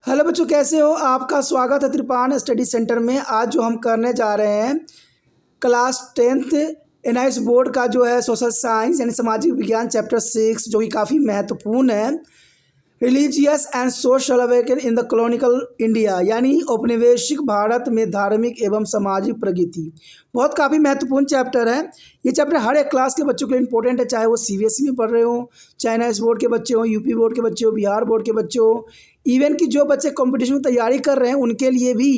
Hello बच्चों, कैसे हो? आपका स्वागत है त्रिपान स्टडी सेंटर में। आज जो हम करने जा रहे हैं क्लास 10th एनआईएस बोर्ड का जो है सोशल साइंस यानी सामाजिक विज्ञान चैप्टर 6, जो कि काफ़ी महत्वपूर्ण है। Religious and social awaken in the colonial India, यानी औपनिवेशिक भारत में धार्मिक एवं सामाजिक प्रगति। बहुत काफ़ी महत्वपूर्ण चैप्टर है। ये चैप्टर हर एक क्लास के बच्चों के लिए इंपॉर्टेंट है, चाहे वो सीबीएसई में पढ़ रहे हो, चाहे एनआईएस बोर्ड के बच्चे हो, यूपी बोर्ड के बच्चे हो, बिहार बोर्ड के बच्चे हो, इवन कि जो बच्चे कंपटीशन में तैयारी कर रहे हैं उनके लिए भी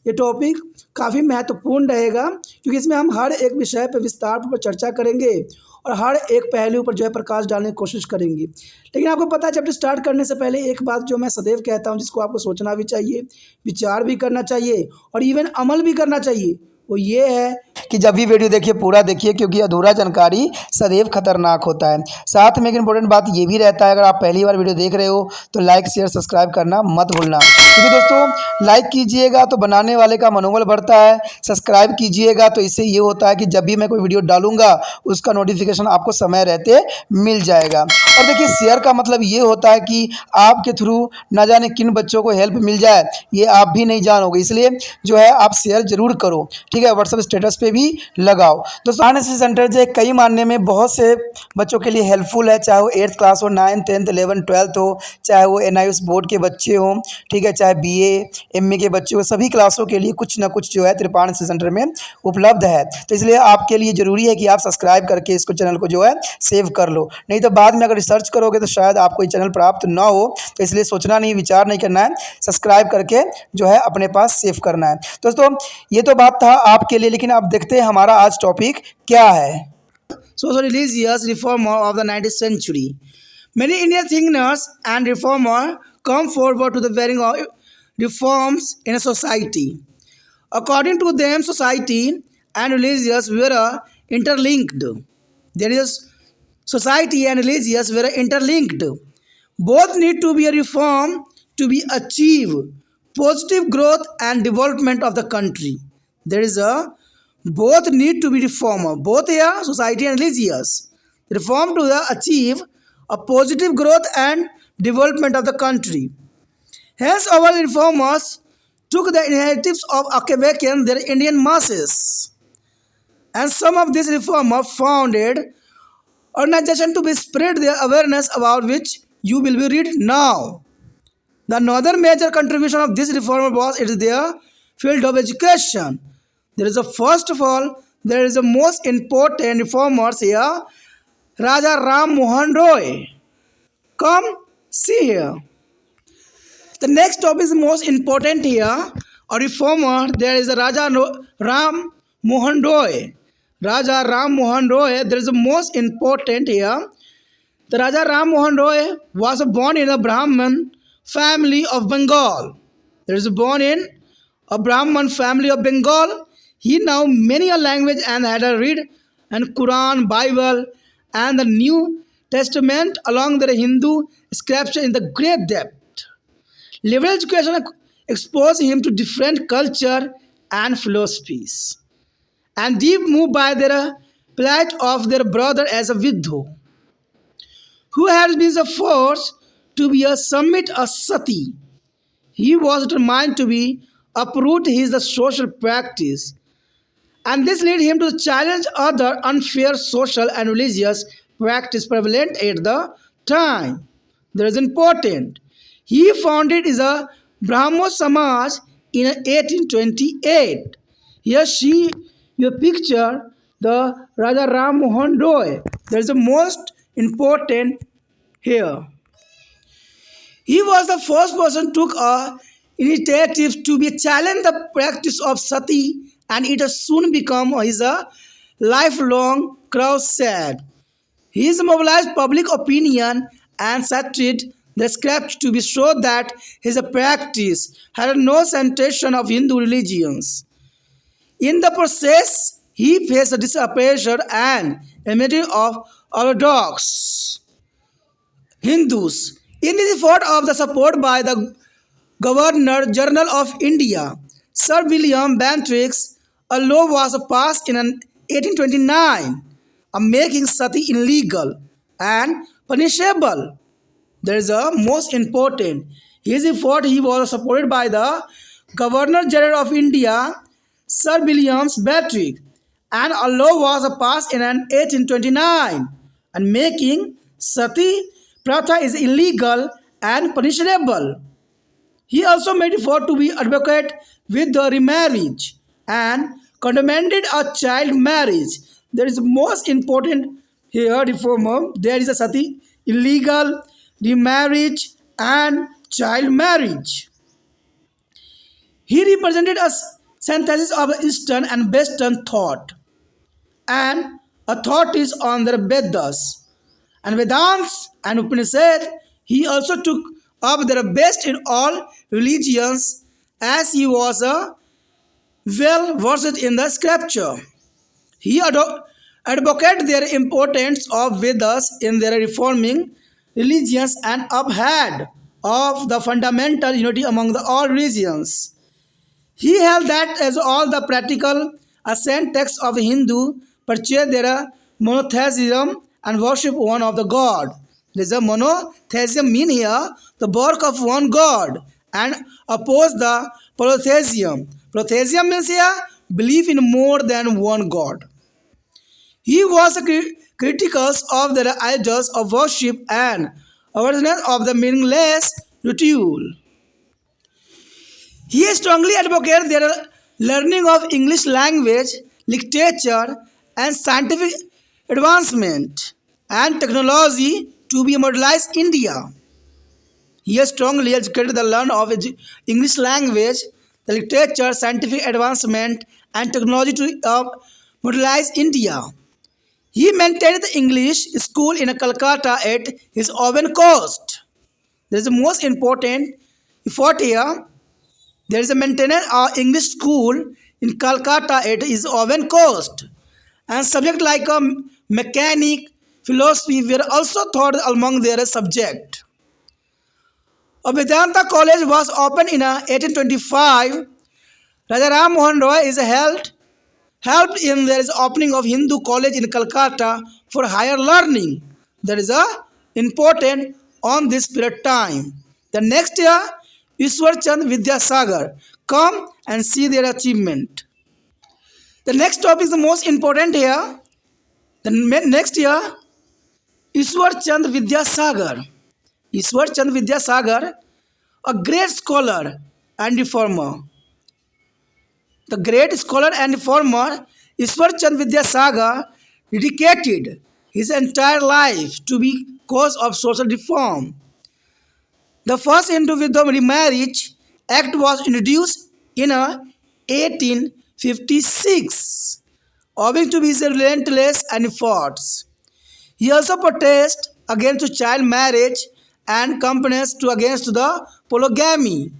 ये टॉपिक काफ़ी महत्वपूर्ण रहेगा, क्योंकि इसमें हम हर एक विषय पर विस्तार पर चर्चा करेंगे और हर एक पहलू पर जो है प्रकाश डालने की कोशिश करेंगे। लेकिन आपको पता है, चैप्टर स्टार्ट करने से पहले एक बात जो मैं सदैव कहता हूँ, जिसको आपको सोचना भी चाहिए, विचार भी करना चाहिए और इवन अमल भी करना चाहिए, वो ये है कि जब भी वीडियो देखिए पूरा देखिए, क्योंकि अधूरा जानकारी सदैव खतरनाक होता है। साथ में एक इंपॉर्टेंट बात ये भी रहता है, अगर आप पहली बार वीडियो देख रहे हो तो लाइक शेयर सब्सक्राइब करना मत भूलना, क्योंकि दोस्तों लाइक कीजिएगा तो बनाने वाले का मनोबल बढ़ता है, सब्सक्राइब कीजिएगा तो इससे ये होता है कि जब भी मैं कोई वीडियो डालूंगा उसका नोटिफिकेशन आपको समय रहते मिल जाएगा। और देखिए, शेयर का मतलब ये होता है कि आपके थ्रू ना जाने किन बच्चों को हेल्प मिल जाए, ये आप भी नहीं जानोगे, इसलिए जो है आप शेयर जरूर करो, ठीक है। व्हाट्सएप स्टेटस पे भी लगाओ। दोस्तों, एनआईएस सेंटर जो है कई मानने में बहुत से बच्चों के लिए हेल्पफुल है, चाहे वो 8th क्लास हो, 9th 10th 11th 12th हो, चाहे वो एनआईएस बोर्ड के बच्चे हों, ठीक है, चाहे बीए एमए के बच्चे हो, सभी क्लासों के लिए कुछ ना कुछ जो है त्रिपान सेंटर में उपलब्ध है। तो इसलिए आपके लिए ज़रूरी है कि आप सब्सक्राइब करके इसको चैनल को जो है सेव कर लो, नहीं तो बाद में अगर रिसर्च करोगे तो शायद आपको ये चैनल प्राप्त ना हो। तो इसलिए सोचना नहीं, विचार नहीं करना है, सब्सक्राइब करके जो है अपने पास सेव करना है। दोस्तों, ये तो बात था आपके लिए, लेकिन आप देखते हैं हमारा आज टॉपिक क्या है। Social religious reformer of the 19th century. Many Indian thinkers and reformers come forward to the bearing of reforms in a society. According to them, society and religious were interlinked. There is society and religious were interlinked. Both need to be a reform to be achieve positive growth and development of the country. There is a both need to be reformer, both here society and religious reform to achieve a positive growth and development of the country. Hence our reformers took the initiatives of awakening their Indian masses, and some of these reformers founded organization to be spread their awareness, about which you will be read now. The another major contribution of this reformer was it is their field of education. There is a first of all, there is a most important reformers here, Raja Ram Mohan Roy. Come see here. The next topic is most important here. A reformer, there is a Ram Mohan Roy. Raja Ram Mohan Roy, there is a most important here. The Raja Ram Mohan Roy was born in a Brahmin family of Bengal. There is born in a Brahmin family of Bengal. He knew many a language and had a read and Quran, Bible, and the New Testament along with the Hindu scripture in the great depth. Liberal education exposed him to different culture and philosophies, and deep moved by their plight of their brother as a widow, who had been forced to be a submit a sati. He was determined to be uproot his social practice, and this led him to challenge other unfair social and religious practice prevalent at the time. That is important. He founded is a Brahmo Samaj in 1828. Here you picture the Raja Ram Mohan Roy. That is the most important here. He was the first person who took a initiative to be challenge the practice of sati, and it has soon become his lifelong crusade. He has mobilized public opinion and started the script to be sure that his practice had no sensation of Hindu religions. In the process, he faced the disapprobation and enmity of Orthodox Hindus. In this effort of the support by the Governor General of India, Sir William Bentinck, a law was passed in 1829, making sati illegal and punishable. There is a most important. His effort he was supported by the Governor General of India, Sir William Beveridge, and a law was passed in 1829 and making sati pratha is illegal and punishable. He also made effort to be advocate with the remarriage and condemned a child marriage. There is most important here reformer. There is a sati illegal, remarriage, and child marriage. He represented a synthesis of Eastern and Western thought, and a thought is on the Vedas and Vedants and Upanishad. He also took up the best in all religions as he was a well versed in the scripture. He advocated their importance of Vedas in their reforming religions and upheld of the fundamental unity among the all religions. He held that as all the practical ascent texts of Hindu purchase their monotheism and worship one of the God. There is a monotheism mean here the work of one God and oppose the polytheism. Polytheism means here belief in more than one God. He was critical of the idols of worship and awareness of the meaningless ritual. He strongly advocated their learning of English language, literature, and scientific advancement and technology to be modernized India. He strongly educated the learn of English language, the literature, scientific advancement, and technology to modernize India. He maintained the English school in Calcutta at his own cost. There is the most important effort here. There is a maintenance of English school in Calcutta at his own cost. And subjects like mechanic, philosophy were also taught among their subject. A Vedanta college was opened in 1825. Raja Ram Mohan Roy is helped in there is opening of Hindu college in Calcutta for higher learning. That is important on this period time. The next year, Ishwar Chandra Vidyasagar come and see their achievement. The next topic is the most important here. The next year, Ishwar Chandra Vidyasagar. Ishwar Chandra Vidyasagar, a great scholar and reformer. The great scholar and reformer Ishwar Chandra Vidyasagar dedicated his entire life to be cause of social reform. The first Hindu-Vidya remarriage act was introduced in 1856, owing to his relentless efforts. He also protested against child marriage and campaigns against the polygamy.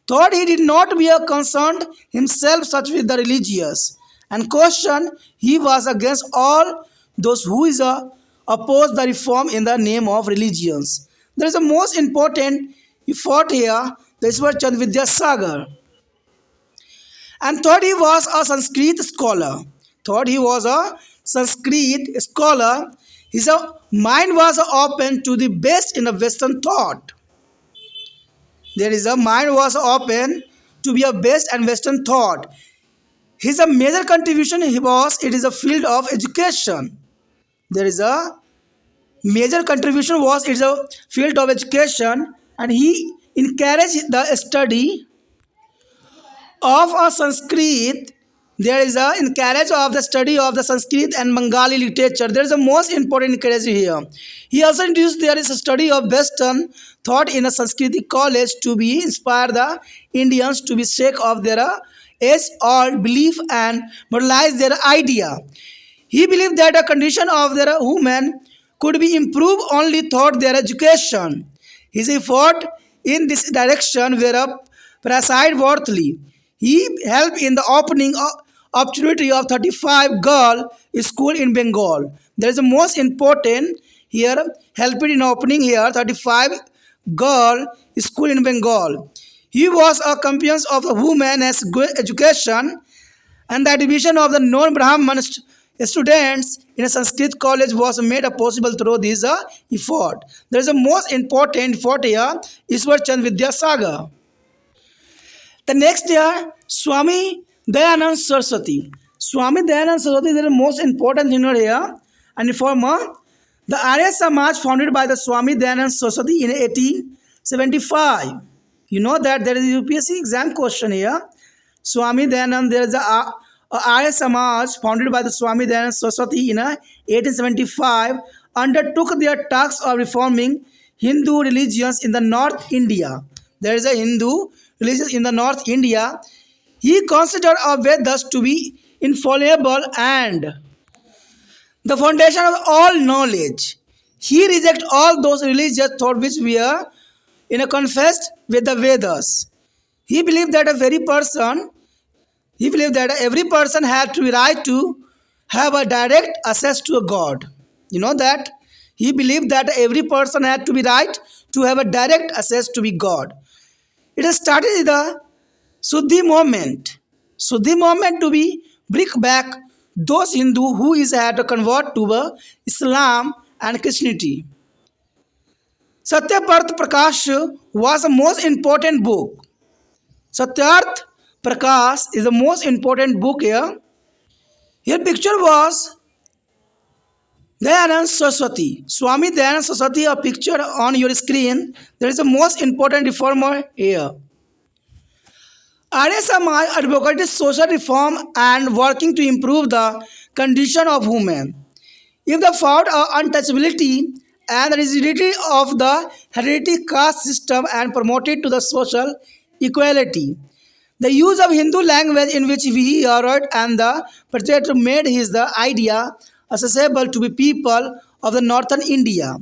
Thought he did not be concerned himself such with the religious, and questioned he was against all those who oppose the reform in the name of religions. There is a most important effort here, the Ishwar Chandra Vidyasagar. And thought he was a Sanskrit scholar. His mind was open to the best in the Western thought. Mind was open to be a best and Western thought. His major contribution it is a field of education. It's a field of education, and he encouraged the study of a Sanskrit. There is a encourage of the study of the Sanskrit and Bengali literature. There is a most important encouragement here. He also introduced there is a study of Western thought in a Sanskrit college to be inspire the Indians to be shake of their age-old belief and modernize their idea. He believed that the condition of their women could be improved only through their education. His effort in this direction were praiseworthy. He helped in the opening opportunity of 35 girl school in Bengal. There is the most important here, helped in opening here 35 girl school in Bengal. He was a champion of women as good education and the division of the non-Brahman students in a Sanskrit college was made possible through this effort. There is a most important effort here, Ishwar Chandra Vidyasagar. The next year, Swami Dayanand Saraswati. Swami Dayanand Saraswati is the most important figure here and reformer. The Arya Samaj founded by the Swami Dayanand Saraswati in 1875. You know that there is a UPSC exam question here. Swami Dayanand, there is a Arya Samaj founded by the Swami Dayanand Saraswati in 1875 undertook their task of reforming Hindu religions in the North India. There is a Hindu religion in the North India. He considered Vedas to be infallible and the foundation of all knowledge. He rejected all those religious thoughts which were confessed with the Vedas. He believed that every person had to be right to have a direct access to a God. You know that? He believed that every person had to be right to have a direct access to be God. It started with the Suddhi movement. Suddhi movement to be bring back those Hindu who had to convert to Islam and Christianity. Satyaparth Prakash was the most important book. Satyarth Prakash is the most important book here. Here picture was Dayanand Saraswati. Swami Dayanand Saraswati, a picture on your screen. There is the most important reformer here. Arya Samaj advocated social reform and working to improve the condition of women. If they found untouchability and the rigidity of the hereditary caste system and promoted to the social equality. The use of Hindu language in which he wrote and the perpetrator made his the idea accessible to the people of the northern India.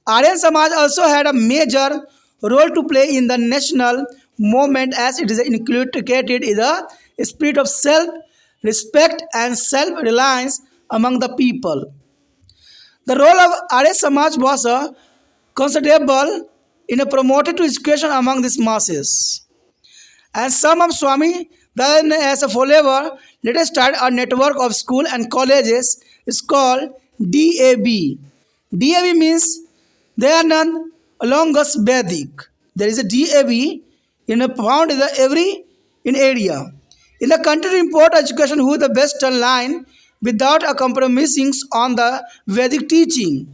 Aryan Samaj also had a major role to play in the national movement as it is inculcated in the spirit of self-respect and self-reliance among the people. The role of Arya Samaj was considerable in a promoted to education among these masses. And some of Swami Dayanand as a follower later started a network of schools and colleges. It's called DAB. DAB means Dayanand Alongus Vedic. There is a DAB found in area. In the country to import education who the best line without a compromising on the Vedic teaching.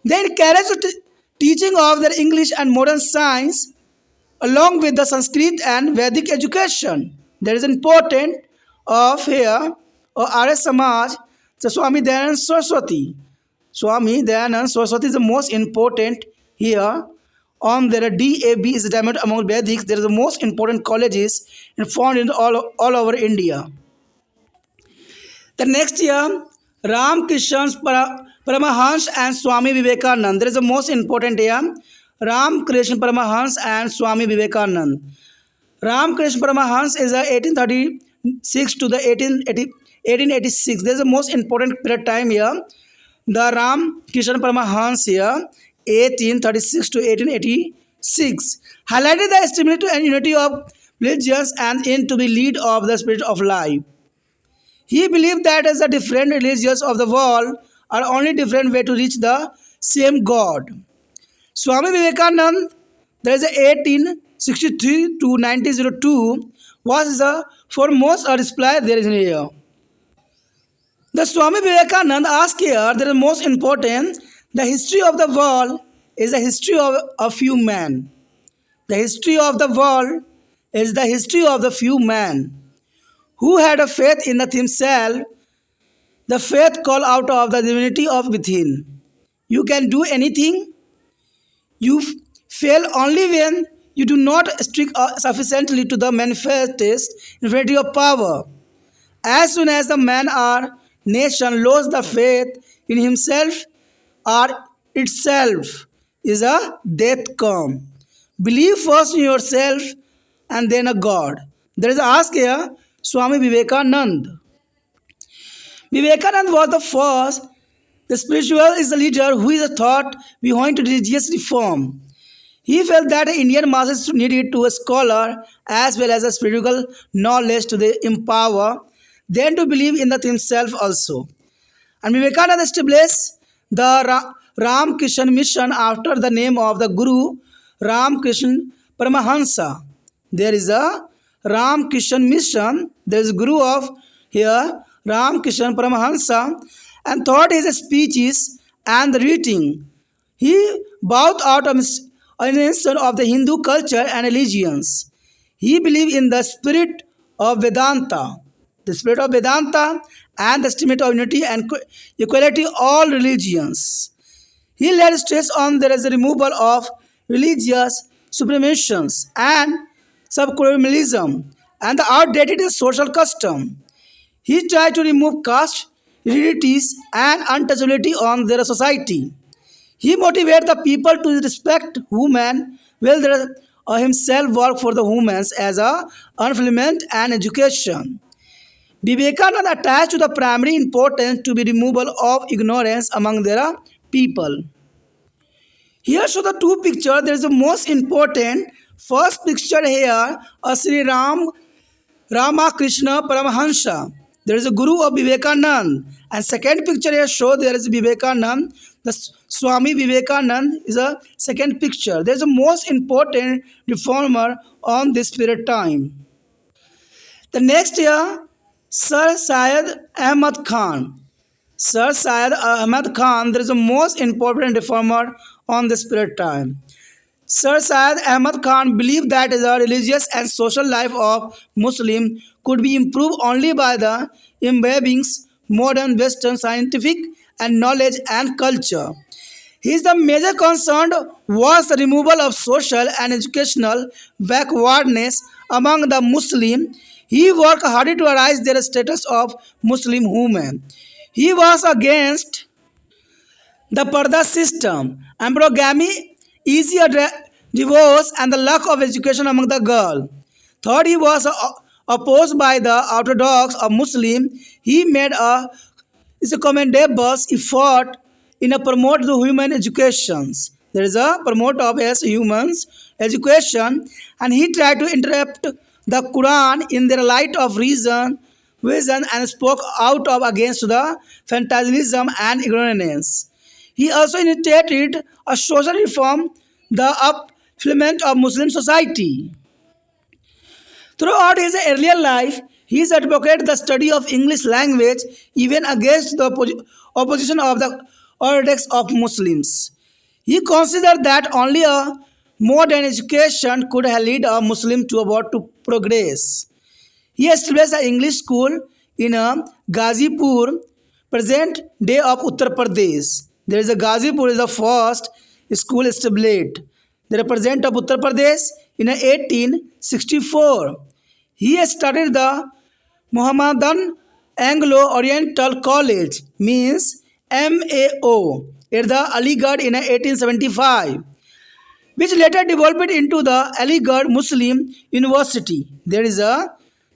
They encourage the teaching of their English and modern science along with the Sanskrit and Vedic education. There is important of here Arya Samaj, the Swami Dayanand Saraswati. Swami Dayanand Saraswati is the most important here. On their DAB is the diamond among Vedics. There is the most important colleges found in all over India. The next year, Ramakrishna Paramhansa and Swami Vivekananda. There is the most important here. Ramakrishna Paramhansa and Swami Vivekananda. Ramakrishna Paramhansa is 1836 to the 1886. There is the most important period time here. The Ramakrishna Paramhansa here, 1836 to 1886, highlighted the stability and unity of religions and aim to be lead of the spirit of life. He believed that as the different religions of the world are only different way to reach the same God. Swami Vivekananda, there is a 1863 to 1902, was the foremost reply there is here. The Swami Vivekananda asked here, there is most important, the history of the world is the history of a few men. The history of the world is the history of the few men who had a faith in himself. The faith called out of the divinity of within. You can do anything. You fail only when you do not stick sufficiently to the manifest infinity of power. As soon as the man or nation loses the faith in himself or itself, is a death come. Believe first in yourself and then a God. There is a ask here, Swami Vivekananda. Vivekananda was the first. The spiritual is the leader who is a thought behind religious reform. He felt that the Indian masses needed to a scholar as well as a spiritual knowledge to empower then to believe in the himself also. And Vivekananda established the Ramakrishna mission after the name of the Guru Ramakrishna Paramhansa. There is a Ramakrishna mission. There is a Guru of here Ramakrishna Paramhansa, and thought his speeches and the reading. He bowed out of an of the Hindu culture and religions. He believed in the spirit of Vedanta, the spirit of Vedanta and the spirit of unity and equality all religions. He laid stress on there is a removal of religious supremations and subcolonialism and the outdated social custom. He tried to remove caste, heredities and untouchability on their society. He motivated the people to respect women, will himself work for the women as a unfulfillment and education. Vivekananda attached to the primary importance to be removal of ignorance among their people. Here show the two pictures. There is the most important. First picture here, a Sri Ramakrishna Paramhansa. There is a Guru of Vivekananda. And second picture here show there is Vivekananda. The Swami Vivekananda is a second picture. There is a most important reformer on this period time. The next year, Sir Syed Ahmed Khan. Sir Syed Ahmed Khan, there is a most important reformer on this period time. Sir Syed Ahmed Khan believed that the religious and social life of Muslim could be improved only by the imbibing modern Western scientific and knowledge and culture. His the major concern was the removal of social and educational backwardness among the Muslim. He worked hard to rise their status of Muslim women. He was against the Parda system, androgamy, easier divorce, and the lack of education among the girl. Third, he was opposed by the orthodox of Muslim. He made a commendable effort in a promote the human educations. There is a promote of humans education, and he tried to interrupt the Quran in their light of reason, vision, and spoke out of against the fantasism and ignorance. He also initiated a social reform, the upliftment of Muslim society. Throughout his earlier life, he advocated the study of English language even against the opposition of the orthodox of Muslims. He considered that only a modern education could lead a Muslim to about to progress. He established an English school in Ghazipur, present day of Uttar Pradesh. There is a Ghazipur is the first school established. The represent of Uttar Pradesh in 1864. He started the Mohammedan Anglo-Oriental College, means MAO, at the Aligarh in 1875, which later developed into the Aligarh Muslim University. There is a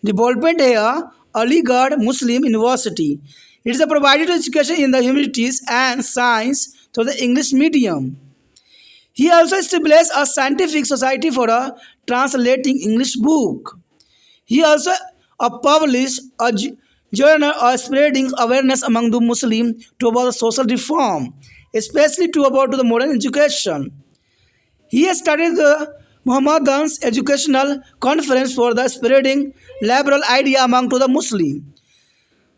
development here, Aligarh Muslim University. It is a provided education in the humanities and science through the English medium. He also established a scientific society for translating English book. He also published a journal spreading awareness among the Muslims to about the social reform, especially to about the modern education. He started the Muhammadan's educational conference for the spreading liberal idea among to the Muslim.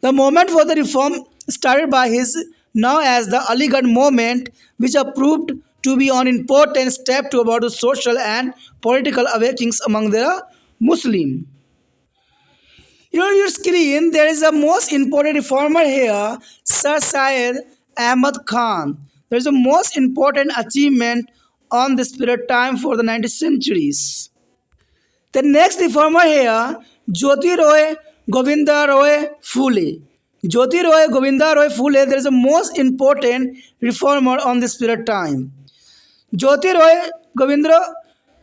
The movement for the reform started by his now as the Aligarh movement, which proved to be an important step to about the social and political awakenings among the Muslim. On your screen, there is a most important reformer here, Sir Syed Ahmed Khan. There is a most important achievement on this period time for the 19th centuries. The next reformer here, Jyotirao Govindrao Phule. Jyotirao Govindrao Phule, there is a most important reformer on this period time. Jyotirao Govindrao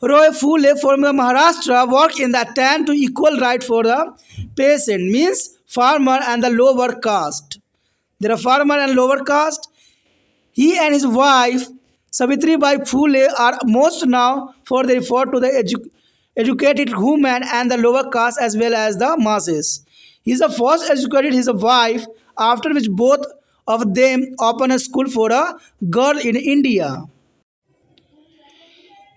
Phule from the Maharashtra worked in the attempt to equal right for the peasant, means farmer and the lower caste. There are farmer and lower caste. He and his wife Savitribai Phule are most now for the effort to the educated women and the lower caste as well as the masses. He is the first educated his wife, after which both of them opened a school for a girl in India.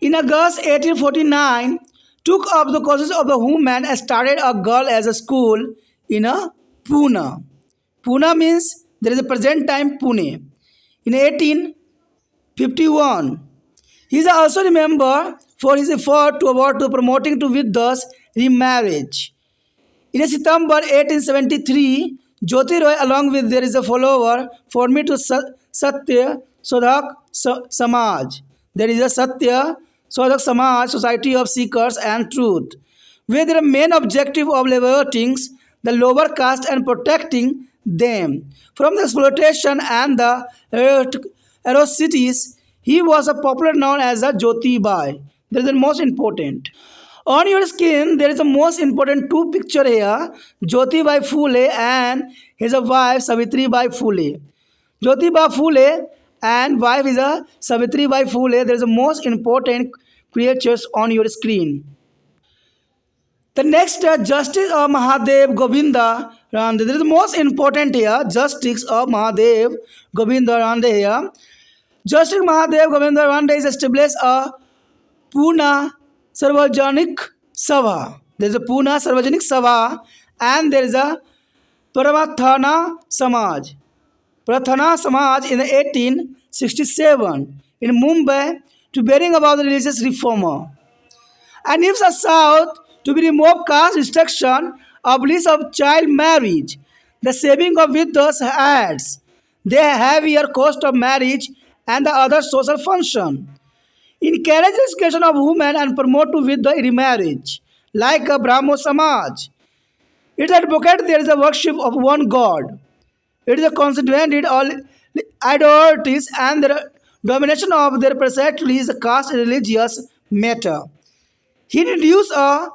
In August 1849, took up the causes of the woman and started a girl as a school in a Pune. Pune means there is a present time Pune. In 1851, he is also remembered for his effort toward promoting to widows remarriage. In September 1873, Jyotirao along with there is a follower formed to Satya Sodhak Samaj. There is a Satya Sodhak Samaj, Society of Seekers and Truth, where their main objective of liberating the lower caste and protecting them from the exploitation and the atrocities. He was a popular known as a Jyotibai. That is the most important. On your screen, there is the most important two picture here. Jyotibai Phule and his wife Savitribai Phule. Jyotibai Phule and wife is a Savitribai Phule. There is the most important creatures on your screen. The next Justice of Mahadev Govinda Rande. There is the most important here. Justice of Mahadev Govinda Rande here. Justice Mahadev Govinda Rande is established a Pune Sarvajanik Sabha. There is a Pune Sarvajanik Sabha and there is a Parathana Samaj. Prathana Samaj in 1867 in Mumbai to bearing about the religious reformer. And if the South to be removed caste restriction, abolish of child marriage, the saving of widows' heads, the heavier cost of marriage and the other social function. Encourage the education of women and promote to widow remarriage, like a Brahmo Samaj. It advocates there is a worship of one God. It is a constituted all idolatries and the domination of their precisely is a caste religious matter. He introduced a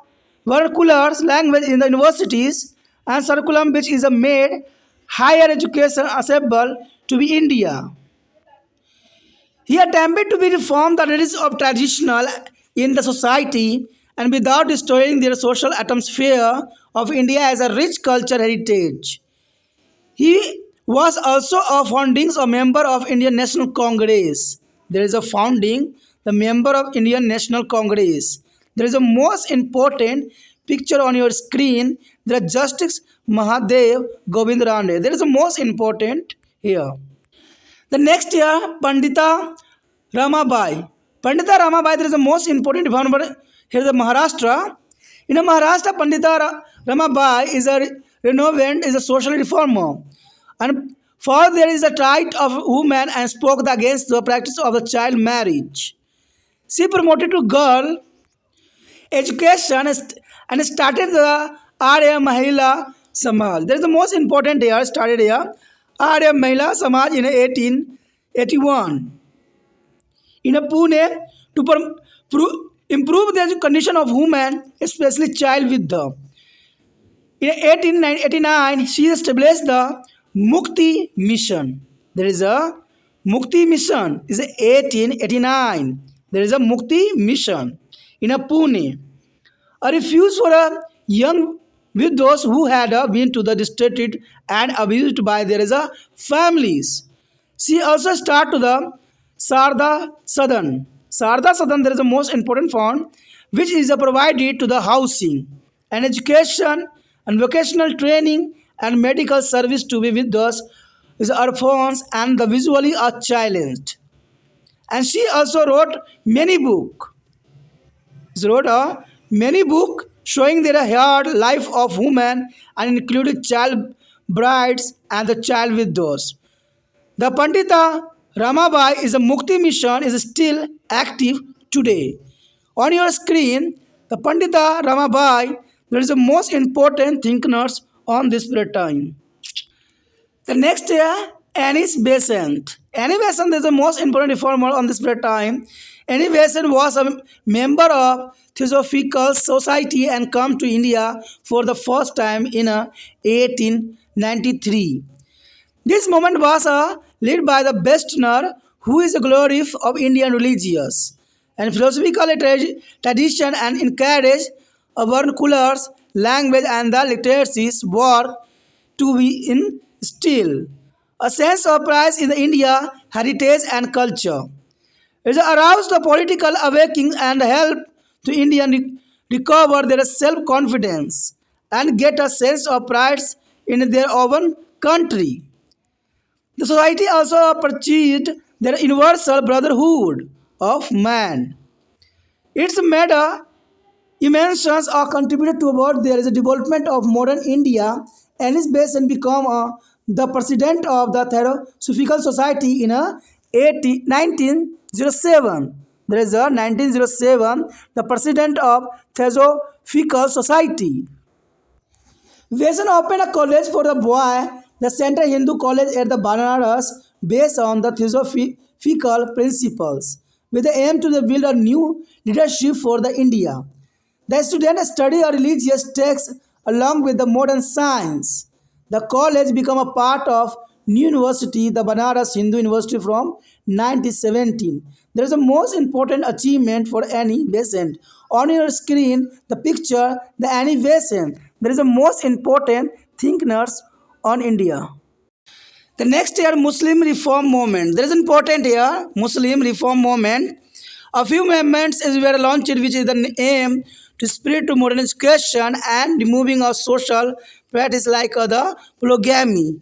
vernacular language in the universities and curriculum which is a made higher education accessible to be India. He attempted to be reform the religions of traditional in the society and without destroying their social atmosphere of India as a rich cultural heritage. He was also a founding a member of Indian National Congress. There is a founding the member of Indian National Congress. There is a most important picture on your screen. There is Justice Mahadev Govinda Rande. There is a most important here. The next year, Pandita Ramabai. Pandita Ramabai, there is a most important reformer here is the Maharashtra. In Maharashtra, Pandita Ramabai is a renovant, is a social reformer. And for there is a right of women and spoke against the practice of the child marriage. She promoted to girl education and started the Arya Mahila Samaj. There is the most important here, started here. Arya Mahila Samaj in 1881. In Pune to improve the condition of women, especially child with them. In 1889, she established the Mukti Mission. There is a Mukti Mission. Is 1889. There is a Mukti Mission in Pune. A refuge for a young widows who had been to the distracted and abused by their families. She also started the Sarda Sadan. Sarda Sadan, there is a most important fund which is provided to the housing and education and vocational training and medical service to be widows, is orphans and the visually are challenged. And she also wrote many books. She wrote many books showing their hard life of women and included child brides and the child widows. The Pandita Ramabai is a Mukti mission is still active today. On your screen, the Pandita Ramabai, there is the most important thinkers on this period time. The next year, Annie Besant. Annie Besant is the most important reformer on this period time. Annie Besant was a member of Theosophical Society and come to India for the first time in 1893. This movement was led by the Westerner, who is the glory of Indian religious and philosophical tradition and encouraged vernacular language and the literacies were to be instilled a sense of pride in the India heritage and culture. It aroused the political awakening and helped to Indian recover their self-confidence and get a sense of pride in their own country. The society also pursued their universal brotherhood of man. It's made a immense or contributed toward there is a development of modern India and is based and become the president of the Theosophical Society in 1907. There is a 1907, the president of Theosophical Society. Vasan opened a college for the boy, the Central Hindu College at the Banaras, based on the theosophical principles, with the aim to build a new leadership for the India. The students study a religious texts along with the modern science. The college became a part of new university, the Banaras Hindu University from 1917. There is a most important achievement for any Vasan. On your screen, the picture, the Annie Vasan. There is a most important thinkers on India. The next year, Muslim reform movement. There is important here, Muslim reform movement. A few movements were launched, which is the aim to spread to modern education and removing of social practice like the polygamy.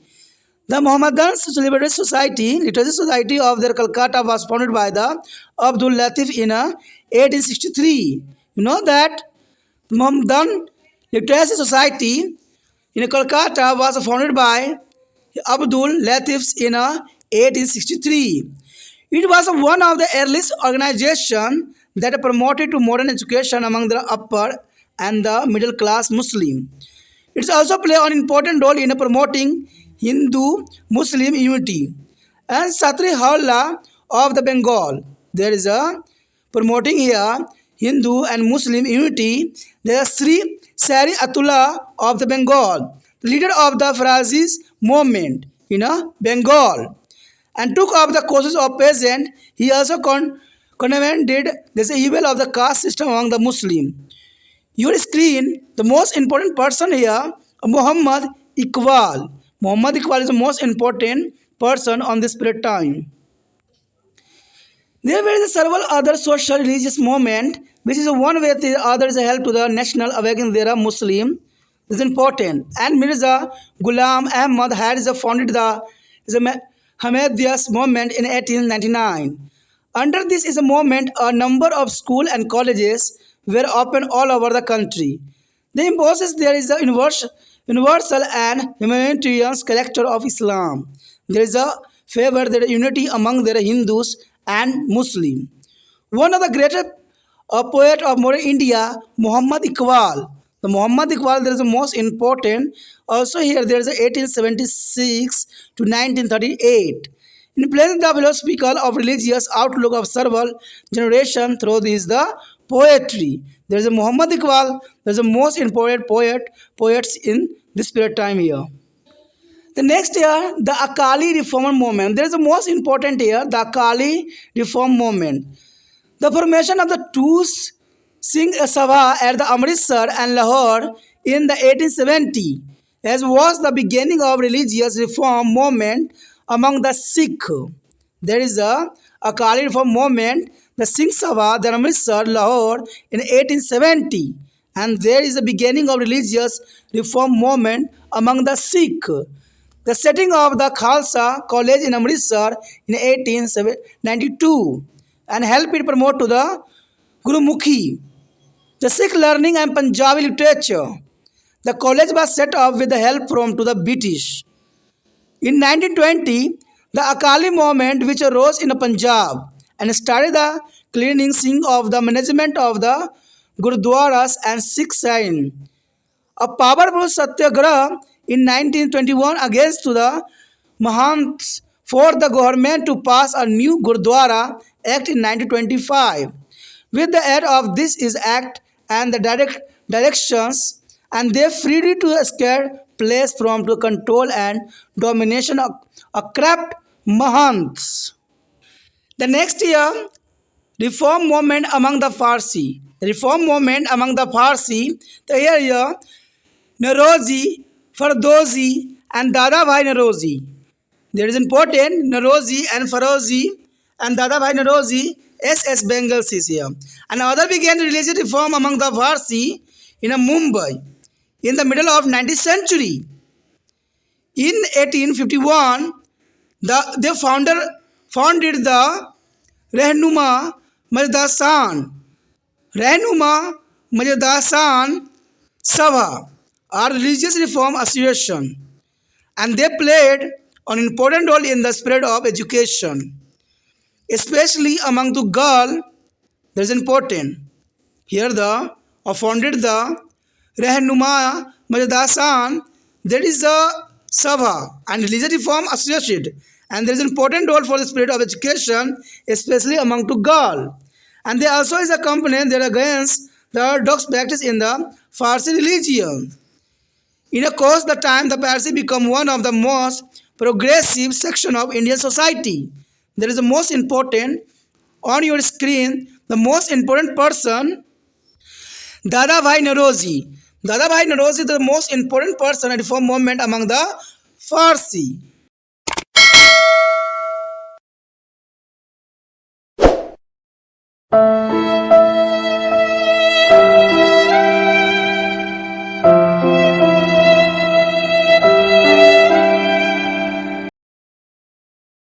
The Mohammedans Celebrity Society, Literacy Society of their Calcutta was founded by the Abdul Latif in 1863. You know that Mohammedan Literacy Society in Calcutta was founded by Abdul Latif in 1863. It was one of the earliest organizations that promoted to modern education among the upper and the middle class Muslim. It also played an important role in promoting Hindu-Muslim unity. And Satri Halla of the Bengal, there is a promoting here Hindu and Muslim unity. There is Sri Sari Atullah of the Bengal, leader of the Farazis movement in Bengal, and took up the causes of peasant. He also condemned this evil of the caste system among the Muslim. Your screen, the most important person here, Muhammad Iqbal. Muhammad Iqbal is the most important person on this period time. There were several other social religious movements, which is one way the others help to the national awakening there are Muslim. This is important. And Mirza Ghulam Ahmad had founded the Ahmadiyya movement in 1899. Under this is a movement, a number of schools and colleges were opened all over the country. The imposes there is a universal and humanitarian character of Islam. There is a favor the unity among the Hindus and Muslim. One of the greatest poet of modern India, Muhammad Iqbal. The Muhammad Iqbal, there is the most important. Also here there is a 1876 to 1938. In placing the philosophical of religious outlook of several generation through this the poetry. There is a Muhammad Iqbal. There is the most important poets in this period time here. The next year, the Akali Reform Movement. There is the most important here, the Akali Reform Movement. The formation of the two Singh Sabha at the Amritsar and Lahore in the 1870, as was the beginning of religious reform movement among the Sikh. There is a Akali Reform Movement, the Singh Sabha, the Amritsar, Lahore in 1870, and there is the beginning of religious reform movement among the Sikh. The setting of the Khalsa College in Amritsar in 1892 and helped it promote to the Gurumukhi, the Sikh learning and Punjabi literature. The college was set up with the help from to the British. In 1920, the Akali movement which arose in Punjab and started the cleansing of the management of the Gurdwaras and Sikh shrine. A powerful satyagraha in 1921 against the Mahants for the government to pass a new Gurdwara Act in 1925. With the aid of this is act and the directions, and they freed it to a scared place from to control and domination of a corrupt Mahants. The next year, reform movement among the Farsi. Reform movement among the Farsi. The area Narozi, Fardozi, and Dada Bhai Narozi. There is important Narozi and Farozi and Dada Bhai Narozi, SS Bengal CCA. And other began religious reform among the Parsi in Mumbai in the middle of 19th century. In 1851, they founded the Rehnuma Majdasan Sabha, or religious reform association, and they played an important role in the spread of education, especially among the girl. That is important. Here the founded the Rehnuma Majdasan, that is the Sabha and religious reform associated, and there is an important role for the spread of education, especially among the girl. And there also is a component that against the orthodox practice in the Farsi religion. In a course the time the Parsi become one of the most progressive section of Indian society. There is the most important on your screen, the most important person, Dada Bhai Narozi. Dada Bhai Narozi is the most important person at reform movement among the Farsi.